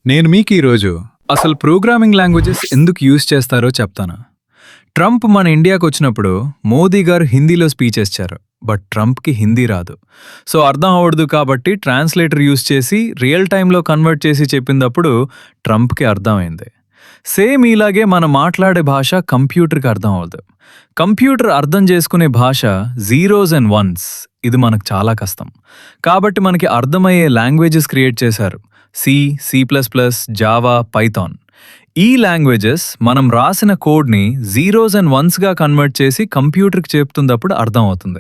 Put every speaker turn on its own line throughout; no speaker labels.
నేను మీకు ఈరోజు అసలు ప్రోగ్రామింగ్ లాంగ్వేజెస్ ఎందుకు యూజ్ చేస్తారో చెప్తాను. ట్రంప్ మన ఇండియాకు వచ్చినప్పుడు మోదీ గారు హిందీలో స్పీచ్ ఇచ్చారు. బట్ ట్రంప్కి హిందీ రాదు. సో అర్థం అవడదు కాబట్టి ట్రాన్స్లేటర్ యూజ్ చేసి రియల్ టైంలో కన్వర్ట్ చేసి చెప్పినప్పుడు ట్రంప్కి అర్థమైంది. సేమ్ ఇలాగే మనం మాట్లాడే భాష కంప్యూటర్కి అర్థం అవ్వదు. కంప్యూటర్ అర్థం చేసుకునే భాష జీరోస్ అండ్ వన్స్. ఇది మనకు చాలా కష్టం. కాబట్టి మనకి అర్థమయ్యే లాంగ్వేజెస్ క్రియేట్ చేశారు. C, C++, Java, Python. ఈ లాంగ్వేజెస్ మనం రాసిన కోడ్ని జీరోస్ అండ్ వన్స్గా కన్వర్ట్ చేసి కంప్యూటర్కి చెప్తున్నప్పుడు అర్థం అవుతుంది.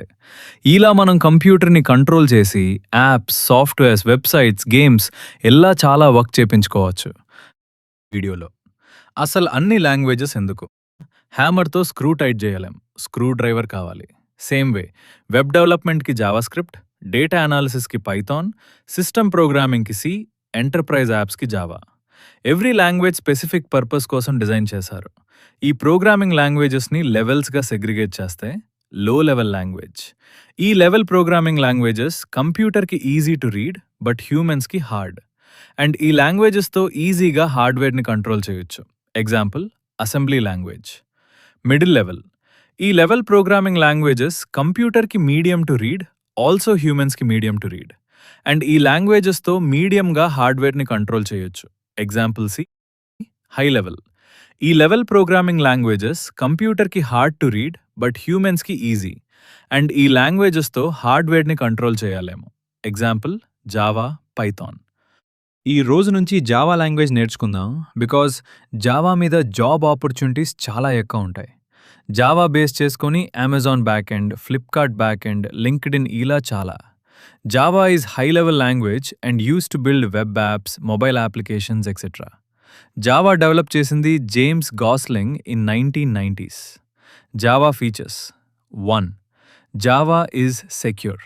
ఇలా మనం కంప్యూటర్ని కంట్రోల్ చేసి యాప్స్, సాఫ్ట్వేర్స్, వెబ్సైట్స్, గేమ్స్ ఎలా చాలా వర్క్ చేపించుకోవచ్చు. వీడియోలో అసలు అన్ని లాంగ్వేజెస్ ఎందుకు? హ్యామర్తో స్క్రూ టైట్ చేయలేం, స్క్రూ డ్రైవర్ కావాలి. సేమ్ వే వెబ్ డెవలప్మెంట్కి జావాస్క్రిప్ట్, డేటా అనాలిసిస్కి పైథాన్, సిస్టమ్ ప్రోగ్రామింగ్కి సి, ఎంటర్ప్రైజ్ యాప్స్కి Java. Every language specific purpose కోసం డిజైన్ చేశారు. ఈ ప్రోగ్రామింగ్ లాంగ్వేజెస్ని లెవెల్స్గా సెగ్రిగేట్ చేస్తే లో లెవెల్ లాంగ్వేజ్. ఈ లెవెల్ ప్రోగ్రామింగ్ లాంగ్వేజెస్ కంప్యూటర్కి ఈజీ టు రీడ్ బట్ హ్యూమన్స్కి హార్డ్. అండ్ ఈ లాంగ్వేజెస్తో ఈజీగా హార్డ్వేర్ని కంట్రోల్ చేయొచ్చు. Example assembly language. Middle level. ఈ లెవెల్ ప్రోగ్రామింగ్ లాంగ్వేజెస్ కంప్యూటర్కి మీడియం టు రీడ్, ఆల్సో హ్యూమన్స్కి మీడియం టు రీడ్. అండ్ ఈ లాంగ్వేజెస్తో మీడియంగా హార్డ్వేర్ని కంట్రోల్ చేయొచ్చు. Example C. High level. ఈ లెవెల్ ప్రోగ్రామింగ్ లాంగ్వేజెస్ కంప్యూటర్కి హార్డ్ టు రీడ్ బట్ హ్యూమన్స్కి ఈజీ. అండ్ ఈ లాంగ్వేజెస్తో హార్డ్వేర్ని కంట్రోల్ చేయలేము. Example Java, Python. ఈ రోజు నుంచి జావా లాంగ్వేజ్ నేర్చుకుందాం. బికాజ్ జావా మీద జాబ్ ఆపర్చునిటీస్ చాలా ఎక్కువ ఉంటాయి. జావా బేస్ చేసుకొని Amazon back end, Flipkart back end, LinkedIn ఇలా చాలా. Java is high level language and use to build web apps, mobile applications etcetera. Java develop చేసింది James Gosling in 1990s. Java features. 1. Java is secure.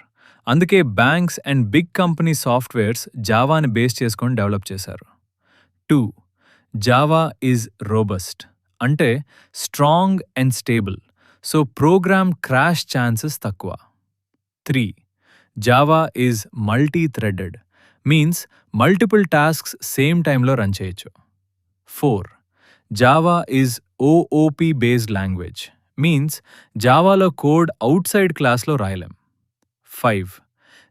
అందుకే banks and big company softwares జావాని base చేసుకొని develop చేశారు. 2. Java is robust. అంటే strong and stable. So program crash chances తక్కువ. 3. Java is multi threaded. Means multiple tasks same టైంలో run చేయొచ్చు. 4. Java is OOP based language. Means జావాలో code outside క్లాస్లో రాయలేం. 5.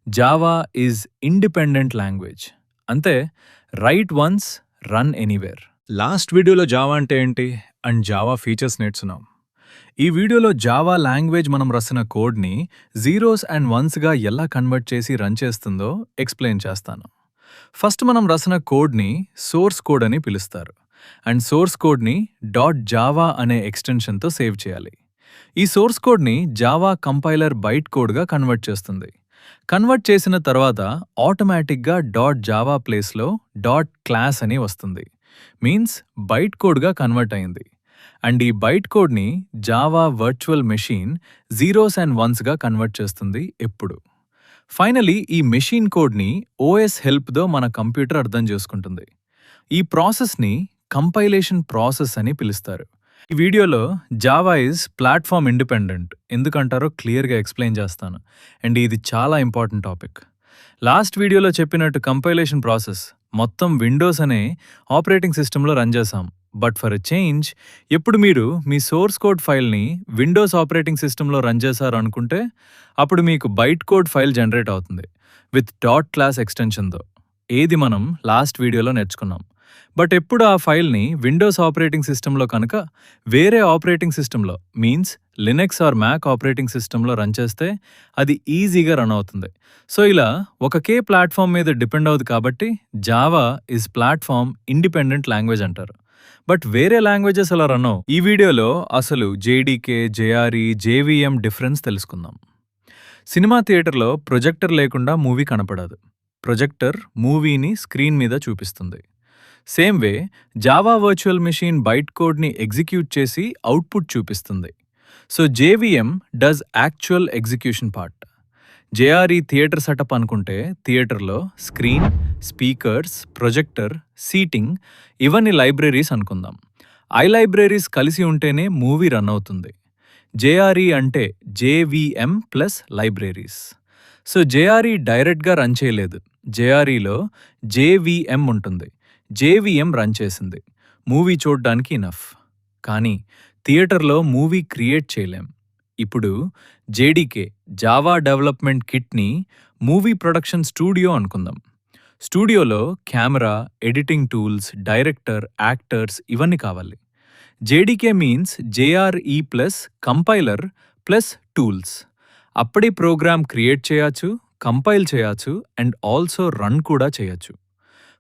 Java is independent language. అంటే write once, run anywhere. Last వీడియోలో Java అంటే ఏంటి అండ్ జావా ఫీచర్స్ నేర్చున్నాం. ఈ వీడియోలో జావా లాంగ్వేజ్ మనం రాసిన కోడ్ని జీరోస్ అండ్ వన్స్గా ఎలా కన్వర్ట్ చేసి రన్ చేస్తుందో ఎక్స్ప్లెయిన్ చేస్తాను. ఫస్ట్ మనం రాసిన కోడ్ని సోర్స్ కోడ్ అని పిలుస్తారు. అండ్ సోర్స్ కోడ్ని .java అనే ఎక్స్టెన్షన్తో సేవ్ చేయాలి. ఈ సోర్స్ కోడ్ని జావా కంపైలర్ బైట్ కోడ్గా కన్వర్ట్ చేస్తుంది. కన్వర్ట్ చేసిన తర్వాత ఆటోమేటిక్గా .java ప్లేస్లో .class అని వస్తుంది. మీన్స్ బైట్ కోడ్గా కన్వర్ట్ అయింది. అండ్ ఈ బైట్ కోడ్ని Java virtual machine zeros and వన్స్గా కన్వర్ట్ చేస్తుంది ఎప్పుడు. ఫైనలీ ఈ మెషీన్ కోడ్ని OS హెల్ప్తో మన కంప్యూటర్ అర్థం చేసుకుంటుంది. ఈ ప్రాసెస్ని కంపైలేషన్ ప్రాసెస్ అని పిలుస్తారు. ఈ వీడియోలో జావా ఈజ్ ప్లాట్ఫామ్ ఇండిపెండెంట్ ఎందుకంటారో క్లియర్గా ఎక్స్ప్లెయిన్ చేస్తాను. అండ్ ఇది చాలా ఇంపార్టెంట్ టాపిక్. లాస్ట్ వీడియోలో చెప్పినట్టు కంపైలేషన్ ప్రాసెస్ మొత్తం విండోస్ అనే ఆపరేటింగ్ సిస్టంలో రన్ చేసాం. బట్ ఫర్ ఎ చేంజ్ ఎప్పుడు మీరు మీ సోర్స్ కోడ్ ఫైల్ని విండోస్ ఆపరేటింగ్ సిస్టంలో రన్ చేశారు అనుకుంటే అప్పుడు మీకు బైట్ కోడ్ ఫైల్ జనరేట్ అవుతుంది విత్ .class ఎక్స్టెన్షన్తో. ఏది మనం లాస్ట్ వీడియోలో నేర్చుకున్నాం. బట్ ఎప్పుడు ఆ ఫైల్ని విండోస్ ఆపరేటింగ్ సిస్టంలో కనుక వేరే ఆపరేటింగ్ సిస్టంలో means Linux or Mac operating సిస్టంలో రన్ చేస్తే అది ఈజీగా రన్ అవుతుంది. సో ఇలా ఒకే ప్లాట్ఫామ్ మీద డిపెండ్ అవుతుంది కాబట్టి Java is platform independent language అంటారు. బట్ వేరే లాంగ్వేజెస్ అలా రన్ అవ్వవు. ఈ వీడియోలో అసలు JDK, JRE, JVM డిఫరెన్స్ తెలుసుకుందాం. సినిమా థియేటర్లో ప్రొజెక్టర్ లేకుండా మూవీ కనపడదు. ప్రొజెక్టర్ మూవీని స్క్రీన్ మీద చూపిస్తుంది. Same way Java virtual machine byte కోడ్ని ఎగ్జిక్యూట్ చేసి అవుట్పుట్ చూపిస్తుంది. So JVM does actual execution part. JRE theatre setup అనుకుంటే థియేటర్లో స్క్రీన్, స్పీకర్స్, ప్రొజెక్టర్, సీటింగ్ ఇవన్నీ లైబ్రరీస్ అనుకుందాం. లైబ్రరీస్ కలిసి ఉంటేనే మూవీ రన్ అవుతుంది. JRE అంటే JVM plus libraries. So JRE డైరెక్ట్గా రన్ చేయలేదు. JREలో JVM ఉంటుంది. జేవిఎం రన్ చేసింది. మూవీ చూడ్డానికి ఇనఫ్. కానీ థియేటర్లో మూవీ క్రియేట్ చేయలేం. ఇప్పుడు జేడీకే జావా డెవలప్మెంట్ కిట్ని మూవీ ప్రొడక్షన్ స్టూడియో అనుకుందాం. స్టూడియోలో camera, editing tools, director, actors ఇవన్నీ కావాలి. JDK means JRE plus compiler plus tools. అప్పుడే ప్రోగ్రామ్ క్రియేట్ చేయొచ్చు, కంపైల్ చేయొచ్చు అండ్ ఆల్సో రన్ కూడా చేయొచ్చు.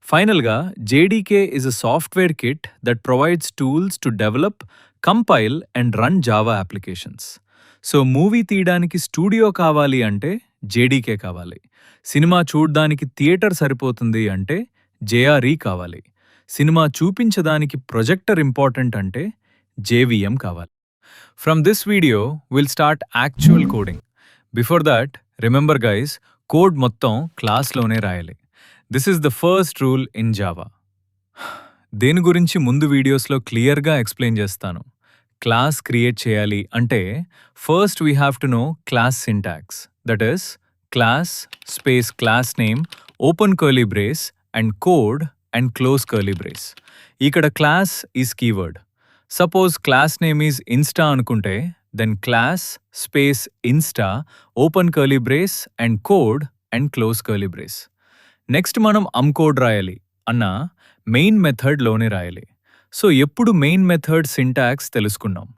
ఫైనల్గా JDK is a software kit that provides tools to develop, compile and run Java applications. So movie తీయడానికి studio కావాలి అంటే JDK కావాలి. సినిమా చూడ్డానికి థియేటర్ సరిపోతుంది అంటే జేఆర్ఈ కావాలి. సినిమా చూపించడానికి ప్రొజెక్టర్ ఇంపార్టెంట్ అంటే జేవిఎం కావాలి. From this video will start actual coding. Before that remember guys, code మొత్తం క్లాస్లోనే రాయాలి. This is the first rule in Java. దేని గురించి ముందు వీడియోస్లో క్లియర్గా ఎక్స్ప్లెయిన్ చేస్తాను. క్లాస్ క్రియేట్ చేయాలి అంటే first we have to know class syntax. That is class space class name open curly brace and code and close curly brace. ఇక్కడ class is keyword. Suppose class name is Insta అనుకుంటే then class space Insta open curly brace and code and close curly brace. Next మనం code రాయాలి అన్న main మెథడ్లోనే రాయాలి. So ఎప్పుడు main method syntax తెలుసుకున్నాం.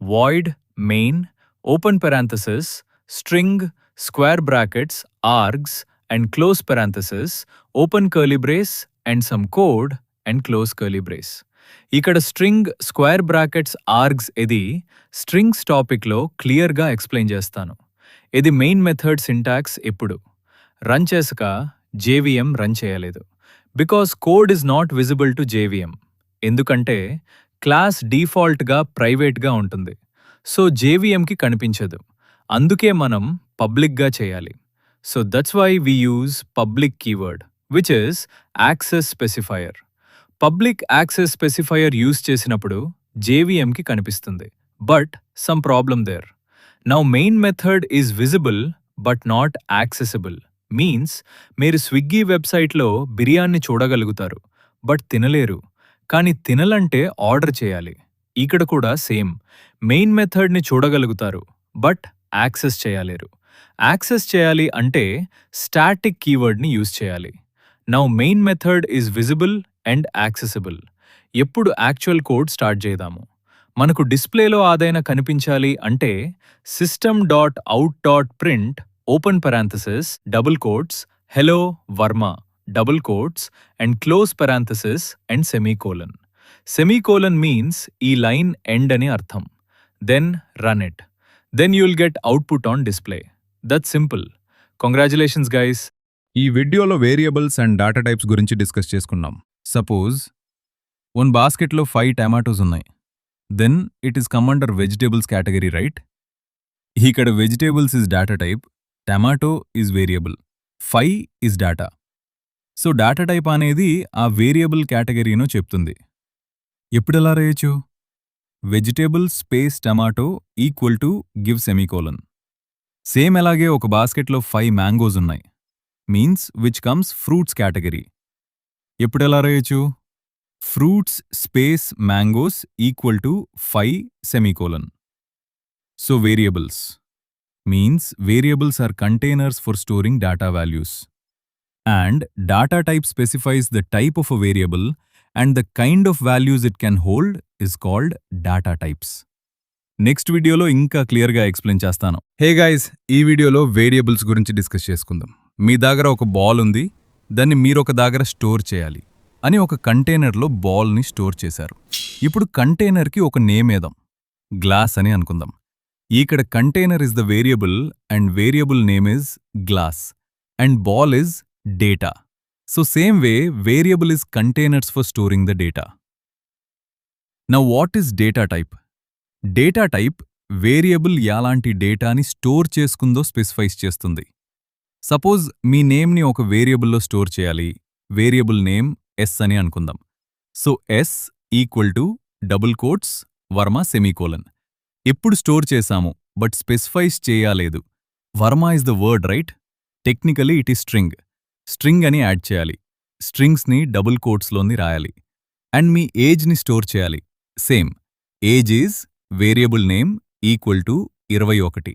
Void main open parenthesis string square brackets args and close parenthesis open curly brace and some code and close curly brace. ఇక్కడ string square brackets args ఇది strings టాపిక్లో క్లియర్గా explain చేస్తాను. ఇది main method syntax. ఎప్పుడు run చేసాక JVM run చేయలేదు. Because code is not visible to JVM. ఎందుకంటే క్లాస్ డీఫాల్ట్గా ప్రైవేట్గా ఉంటుంది. సో జేవిఎంకి కనిపించదు. అందుకే మనం పబ్లిక్గా చేయాలి. So that's why we use public keyword which is access specifier. Public access specifier use చేసినప్పుడు జేవిఎంకి కనిపిస్తుంది. But some problem there. Now main method is visible but not accessible. Means మీరు స్విగ్గీ వెబ్సైట్లో బిర్యానీ చూడగలుగుతారు బట్ తినలేరు. కానీ తినలంటే ఆర్డర్ చేయాలి. ఇక్కడ కూడా సేమ్. మెయిన్ మెథడ్ని చూడగలుగుతారు బట్ యాక్సెస్ చేయలేరు. యాక్సెస్ చేయాలి అంటే స్టాటిక్ కీవర్డ్ని యూజ్ చేయాలి. Now main method is visible and accessible. ఎప్పుడు యాక్చువల్ కోడ్ స్టార్ట్ చేద్దాము. మనకు డిస్ప్లేలో ఆదైనా కనిపించాలి అంటే system dot out dot print open parenthesis double quotes hello Varma double quotes and close parenthesis and semicolon. Semicolon means ఈ లైన్ ఎండ్ అని అర్థం. Then run it. Then you'll get output on display. That's simple. Congratulations guys.
ఈ వీడియోలో variables and data types గురించి discuss చేసుకున్నాం. Suppose one బాస్కెట్లో 5 tomatoes ఉన్నాయి. Then it is come under vegetables category, right? ఇక్కడ vegetables is data type, tomato is variable, 5 is data. So data type అనేది ఆ variable కేటగిరీనో చెప్తుంది. ఎప్పుడెలా రాయొచ్చు? Vegetable space tomato equal to give semicolon. Same అలాగే ఒక బాస్కెట్లో 5 మ్యాంగోస్ ఉన్నాయి. Means which comes fruits category. ఎప్పుడెలా రాయొచ్చు? Fruits space mangoes equal to 5 semicolon. So variables means variables are containers for storing data values. And data type specifies the type of a variable and the kind of values it can hold is called data types. Next వీడియోలో ఇంకా క్లియర్గా explain చేస్తాను. Hey guys, ఈ వీడియోలో variables గురించి discuss చేసుకుందాం. మీ దగ్గర ఒక బాల్ ఉంది, దాన్ని మీరొక దగ్గర స్టోర్ చేయాలి అని ఒక కంటైనర్లో బాల్ని స్టోర్ చేశారు. ఇప్పుడు కంటైనర్కి ఒక నేమ్ ఏదాం, గ్లాస్ అని అనుకుందాం. ఇక్కడ container is the variable and variable name is glass and ball is data. So same way variable is containers for storing the data. Now what is data type? Data type variable ఎలాంటి డేటాని store చేసుకుందో specifies చేస్తుంది. Suppose మీ నేమ్ని ఒక వేరియబుల్లో store చేయాలి. Variable name S అని అనుకుందాం. So S equal to double quotes Varma semicolon. ఎప్పుడు స్టోర్ చేశాము బట్ స్పెసిఫైస్ చేయలేదు. Varma is the word, right? Technically it is string. String అని యాడ్ చేయాలి. స్ట్రింగ్స్ని డబుల్ కోట్స్లోని రాయాలి. అండ్ మీ ఏజ్ని స్టోర్ చేయాలి. Same age is variable name equal to 21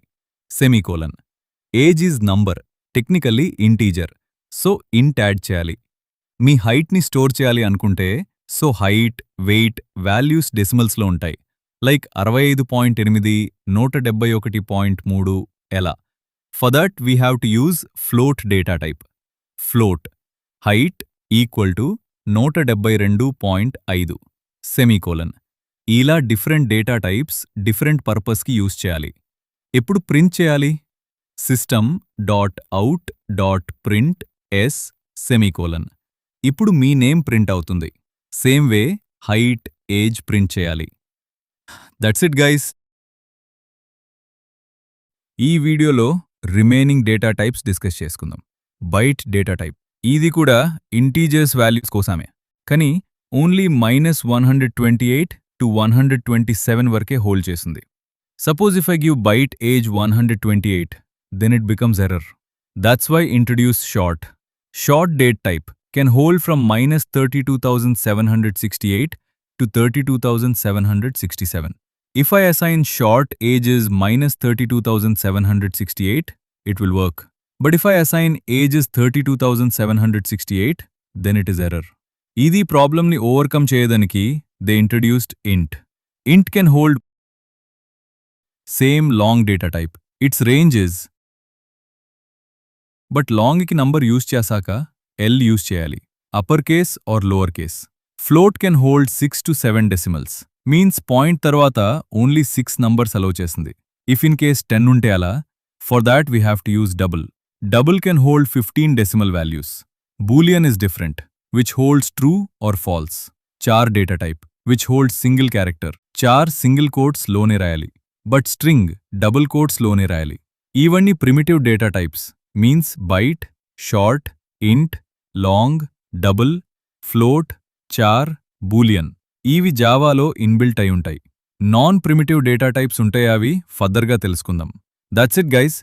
semicolon. Age is number, technically integer, so ఇంట్ add చేయాలి. మీ హైట్ని store చేయాలి అనుకుంటే so height, wait, values డెసిమల్స్లో ఉంటాయి. Like 65.8, 171.3 ఎలా. For that we have to use float data type. Float height equal to 172.5 semicolon. ఇలా different data types different పర్పస్కి use చేయాలి. ఎప్పుడు ప్రింట్ చేయాలి? System dot out dot print S semicolon. ఇప్పుడు మీ name print అవుతుంది. Same way height, age print చేయాలి. That's it guys. ఈ వీడియోలో రిమైనింగ్ డేటా టైప్స్ డిస్కస్ చేసుకుందాం. బైట్ డేటా టైప్, ఇది కూడా ఇంటీజర్స్ వాల్యూస్ కోసమే, కానీ ఓన్లీ -128 to 127 వరకే హోల్డ్ చేస్తుంది. Suppose if I give byte age 128, then it becomes error. That's why introduce short. Short date type can hold from -32,768 to 32,767. If I assign short age is -32,768, it will work. But if I assign age is 32,768, then it is error. Idi problem ni overcome cheyadaniki they introduced int. Int can hold same long data type. Its range is, but long ki number use చేసాక L use చేయాలి. Upper case or lower case. Float can hold 6 to 7 decimals. Means point తర్వాత only 6 numbers allow చేస్తుంది. If in case 10 ఉంటే అలా, for that we have to use double. Double can hold 15 decimal values. Boolean is different, which holds true or false. Char data type, which holds single character. Char single quotes లోనే రాయాలి, but string double quotes లోనే రాయాలి. ఇవన్నీ primitive data types. Means byte, short, int, long, double, float, char, boolean. ఇవి జావాలో inbuilt అయి ఉంటాయి. Non primitive data types ఉంటాయి, అవి ఫర్దర్గా తెలుసుకుందాం. That's it guys.